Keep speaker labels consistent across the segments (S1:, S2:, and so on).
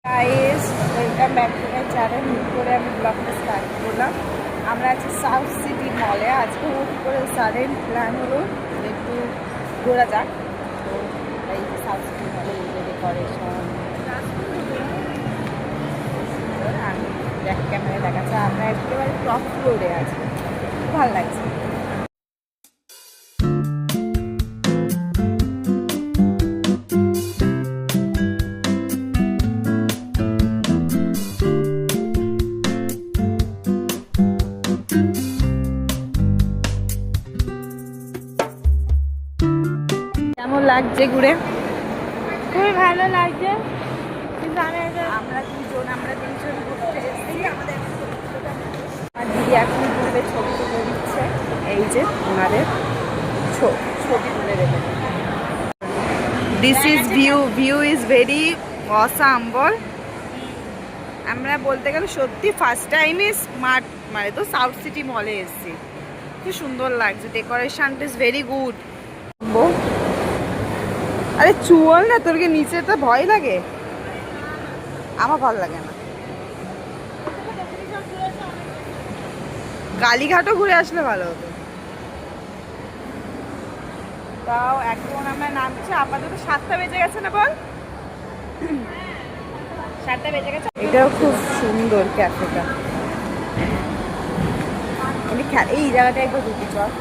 S1: Guys, welcome back to my channel. হুট করে আমি ব্লগটা স্টার্ট করলাম। আমরা আছি সাউথ সিটি মলে। আজকে হুট করে সাডেন প্ল্যান হলো একটু ঘোরা যাক। তো এই যে সাউথ সিটি মলে এই যে ডেকোরেশন, আমি ব্যাক ক্যামেরায় দেখাচ্ছে। আমরা একেবারে টপ ফ্লোরে আছি, খুব ভালো লাগছে। কেমন লাগছে ঘুরে?
S2: খুবই ভালো লাগছে, কিন্তু
S1: আমরা তিনজন ঘুরতে এসেছি। আমাদের আর দিদি এখন ঘুরবে, ছবি তুলে দিচ্ছে। এই যে ওনাদের ছবি তুলে দেবে। This is view is very awesome. বল, আমরা বলতে গেলে সত্যি ফার্স্ট টাইমে স্মার্ট মানে তো সাউথ সিটি মলে এসেছি। কি সুন্দর লাগছে, ডেকোরেশনটা ইজ ভেরি গুড। আরে চুয়াল না, তোর কি নিচেটা ভয় লাগে? আমার ভালো লাগে না। কালীঘাটও ঘুরে আসলে ভালো হতো। তাও এখন আমরা নামছি, আপাতত 7টা বেজে গেছে না? বল, 7টা বেজে গেছে। এটাও খুব সুন্দর ক্যাফেটা। এই জায়গাটা একবার ঢুকি চল।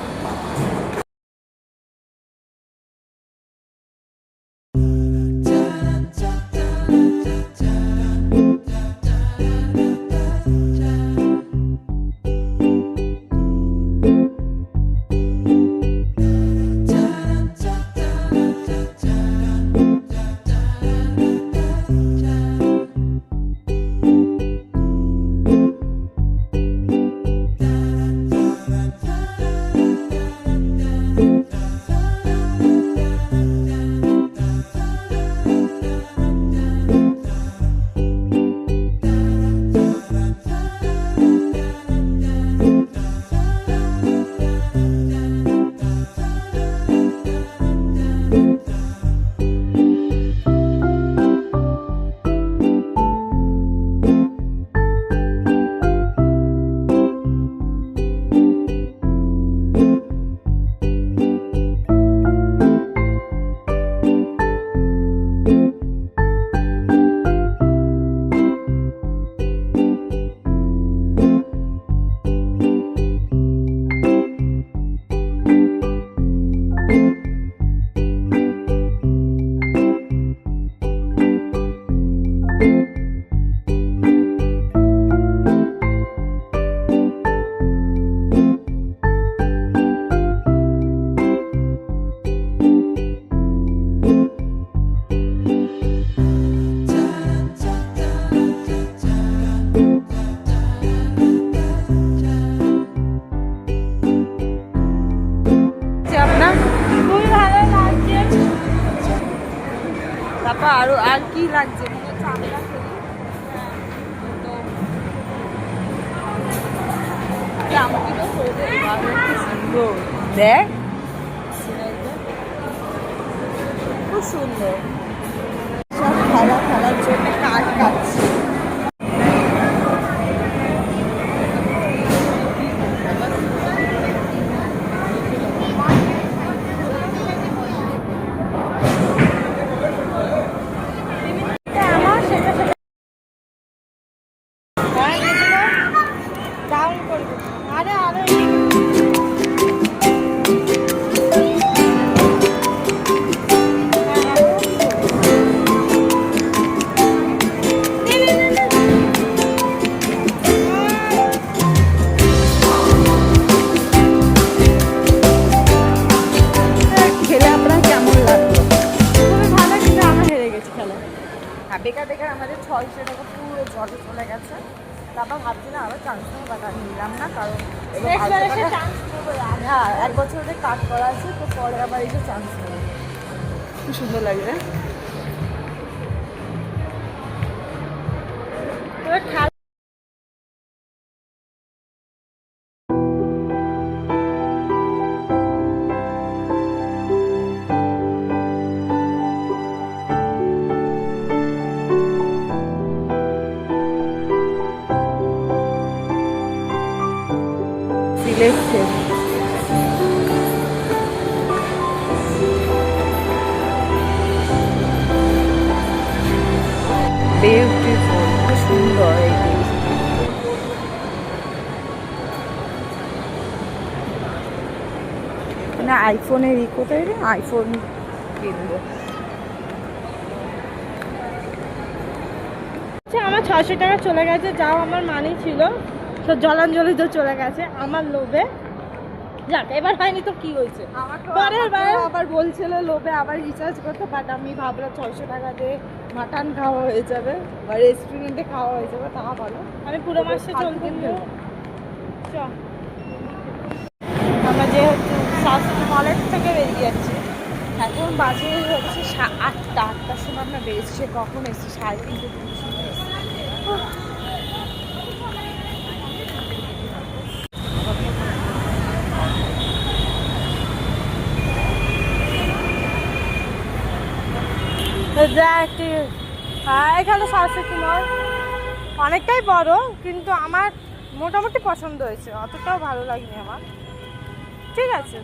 S2: খুবই ভালো লাগছে।
S1: তারপর আরো আর কি লাগছে? দেখ, খুব সুন্দর। সব খেলার জন্য কাঠ কাটছে।
S2: ডাউন করবো। আরে আরো
S1: খেলে আপনার কেমন লাগলো?
S2: খুবই ভালো, কিন্তু আমরা হেরে গেছি খেলা।
S1: হ্যাঁ, বেকার বেকার আমাদের 600 টাকা পুরো জলে চলে গেছে। তারপর ভাবছি না আবার চান্স নেবো, বাট আমি নিলাম না, কারণ হ্যাঁ 1 বছর ধরে কাজ করা আছে, তো পরে আবার এই যে চান্স নেবো। খুব সুন্দর লাগবে।
S2: খেলা
S1: দেখছে। বিউটিফুল, সুন্দর এই জিনিসটা। না আইফোনের ই কোথায় রে, আইফোন কিনবো।
S2: আচ্ছা আমার 600 টাকা চলে গেছে, যাও আমার মানি ছিল তো জলাঞ্জলি তো চলে গেছে আমার লোভে। যাক এবার হয়নি তো কি হয়েছে, পরের বার
S1: আবার বলছিল লোভে আবার রিচার্জ করতে, বাট আমি ভাবলাম 600 টাকা দিয়ে মাটন খাওয়া হয়ে যাবে বা রেস্টুরেন্টে খাওয়া হয়ে যাবে, তা ভালো।
S2: আমি পুরো মাসে চলতে চ আমরা যে হচ্ছে শাস্ত্রী মলের থেকে বেরিয়ে যাচ্ছি।
S1: এখন বাজে হচ্ছে 8টার সময় আমরা বেরিয়েছি। কখন এসেছি? 3:30 সময় এসেছি।
S2: হ্যাঁ এখানে শাস্ত্রী মল অনেকটাই বড়, কিন্তু আমার মোটামুটি পছন্দ হয়েছে, অতটাও ভালো লাগেনি আমার। ঠিক আছে।